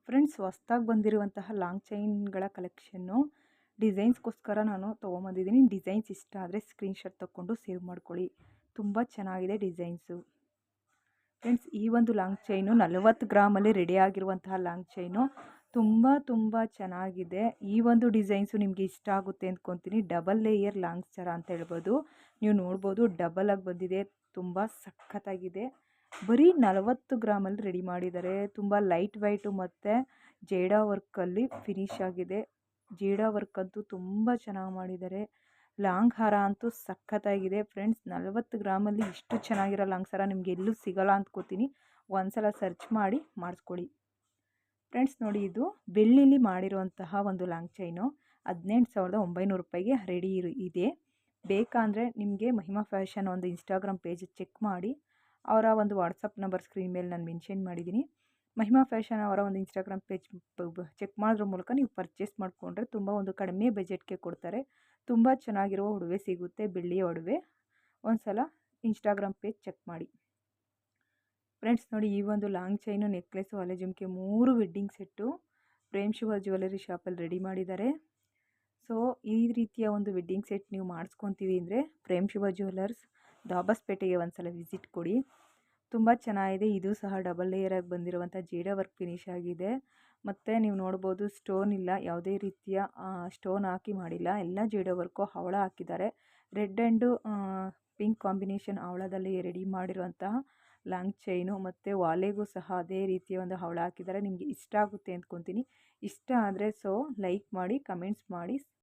Friends ಹೊಸ್ದಾಗಿ ಬಂದಿರುವಂತಹ long ಚೈನ್ಗಳ collection ಡಿಸೈನ್ಸ್ಗೋಸ್ಕರ ನಾನು ತೊಗೊಂಬಂದಿದ್ದೀನಿ. ಡಿಸೈನ್ಸ್ ಇಷ್ಟ ಆದರೆ ಸ್ಕ್ರೀನ್ಶಾಟ್ ತಗೊಂಡು ಸೇವ್ ಮಾಡ್ಕೊಳ್ಳಿ. ತುಂಬ ಚೆನ್ನಾಗಿದೆ ಡಿಸೈನ್ಸು. ಫ್ರೆಂಡ್ಸ್ ಈ ಒಂದು ಲಾಂಗ್ ಚೈನು 40 ಗ್ರಾಮಲ್ಲಿ ರೆಡಿ ಆಗಿರುವಂತಹ ಲಾಂಗ್ ಚೈನು ತುಂಬ ಚೆನ್ನಾಗಿದೆ. ಈ ಒಂದು ಡಿಸೈನ್ಸು ನಿಮಗೆ ಇಷ್ಟ ಆಗುತ್ತೆ ಅಂದ್ಕೊತೀನಿ. ಡಬಲ್ ಲೇಯರ್ ಲಾಂಗ್ ಸರ ಅಂತ ಹೇಳ್ಬೋದು. ನೀವು ನೋಡ್ಬೋದು ಡಬಲ್ ಆಗಿ ಬಂದಿದೆ, ತುಂಬ ಸಖತ್ತಾಗಿದೆ. ಬರೀ 40 ಗ್ರಾಮಲ್ಲಿ ರೆಡಿ ಮಾಡಿದ್ದಾರೆ. ತುಂಬ ಲೈಟ್ ವೈಟು ಮತ್ತು ಜೇಡಾ ವರ್ಕಲ್ಲಿ ಫಿನಿಶ್ ಆಗಿದೆ. ಜೇಡಾ ವರ್ಕ್ ಅಂತೂ ತುಂಬ ಚೆನ್ನಾಗಿ ಮಾಡಿದ್ದಾರೆ. ಲಾಂಗ್ ಹಾರ ಅಂತೂ ಸಖತ್ತಾಗಿದೆ. ಫ್ರೆಂಡ್ಸ್ 40 ಗ್ರಾಮಲ್ಲಿ ಇಷ್ಟು ಚೆನ್ನಾಗಿರೋ ಲಾಂಗ್ ಸರ ನಿಮಗೆ ಎಲ್ಲೂ ಸಿಗೋಲ್ಲ ಅಂದ್ಕೋತೀನಿ. ಒಂದ್ಸಲ ಸರ್ಚ್ ಮಾಡಿ ಮಾಡಿಸ್ಕೊಳ್ಳಿ. ಫ್ರೆಂಡ್ಸ್ ನೋಡಿ, ಇದು ಬೆಳ್ಳಿಲಿ ಮಾಡಿರುವಂತಹ ಒಂದು ಲಾಂಗ್ ಚೈನು 18,900 ರೂಪಾಯಿಗೆ ರೆಡಿ ಇದೆ. ಬೇಕಂದರೆ ನಿಮಗೆ ಮಹಿಮಾ ಫ್ಯಾಷನ್ ಒಂದು ಇನ್ಸ್ಟಾಗ್ರಾಮ್ ಪೇಜ್ ಚೆಕ್ ಮಾಡಿ. ಅವರ ಒಂದು ವಾಟ್ಸಪ್ ನಂಬರ್ ಸ್ಕ್ರೀನ್ ಮೇಲೆ ನಾನು ಮೆನ್ಷನ್ ಮಾಡಿದ್ದೀನಿ. ಮಹಿಮಾ ಫ್ಯಾಷನ್ ಅವರ ಒಂದು ಇನ್ಸ್ಟಾಗ್ರಾಮ್ ಪೇಜ್ ಚೆಕ್ ಮಾಡೋದ್ರ ಮೂಲಕ ನೀವು ಪರ್ಚೇಸ್ ಮಾಡಿಕೊಂಡ್ರೆ ತುಂಬ ಒಂದು ಕಡಿಮೆ ಬಜೆಟ್ಗೆ ಕೊಡ್ತಾರೆ. ತುಂಬ ಚೆನ್ನಾಗಿರುವ ಒಡವೆ ಸಿಗುತ್ತೆ, ಬೆಳ್ಳಿಯ ಒಡವೆ. ಒಂದು ಸಲ ಇನ್ಸ್ಟಾಗ್ರಾಮ್ ಪೇಜ್ ಚೆಕ್ ಮಾಡಿ. ಫ್ರೆಂಡ್ಸ್ ನೋಡಿ, ಈ ಒಂದು ಲಾಂಗ್ ಚೈನು, ನೆಕ್ಲೆಸು, ಅಲೆ ಜುಮ್ಕೆ 3 wedding set Prem Shiva jewellery ಶಾಪಲ್ಲಿ ರೆಡಿ ಮಾಡಿದ್ದಾರೆ. ಸೊ ಈ ರೀತಿಯ ಒಂದು ವೆಡ್ಡಿಂಗ್ ಸೆಟ್ ನೀವು ಮಾಡಿಸ್ಕೊತೀವಿ ಅಂದರೆ ಪ್ರೇಮ್ ಶಿವ ಜ್ಯುವೆಲರ್ಸ್ ದಾಬಸ್ಪೇಟೆಗೆ ಒಂದು ಸಲ ವಿಸಿಟ್ ಕೊಡಿ. ತುಂಬ ಚೆನ್ನಾಗಿದೆ. ಇದು ಸಹ ಡಬಲ್ ಲೇಯರಾಗಿ ಬಂದಿರುವಂಥ ಜೇಡ ವರ್ಕ್ ಫಿನಿಶ್ ಆಗಿದೆ. ಮತ್ತು ನೀವು ನೋಡ್ಬೋದು ಸ್ಟೋನ್ ಇಲ್ಲ, ಯಾವುದೇ ರೀತಿಯ ಸ್ಟೋನ್ ಹಾಕಿ ಮಾಡಿಲ್ಲ, ಎಲ್ಲ ಜೇಡ ವರ್ಕು ಹವಳ ಹಾಕಿದ್ದಾರೆ. ರೆಡ್ ಆ್ಯಂಡು ಪಿಂಕ್ ಕಾಂಬಿನೇಷನ್ ಹವಳದಲ್ಲಿ ರೆಡಿ ಮಾಡಿರುವಂತಹ ಲಾಂಗ್ ಚೈನು. ಮತ್ತು ವಾಲೆಗೂ ಸಹ ಅದೇ ರೀತಿಯ ಒಂದು ಹವಳ ಹಾಕಿದ್ದಾರೆ. ನಿಮಗೆ ಇಷ್ಟ ಆಗುತ್ತೆ ಅಂದ್ಕೊತೀನಿ. ಇಷ್ಟ ಆದರೆ ಲೈಕ್ ಮಾಡಿ, ಕಮೆಂಟ್ಸ್ ಮಾಡಿ.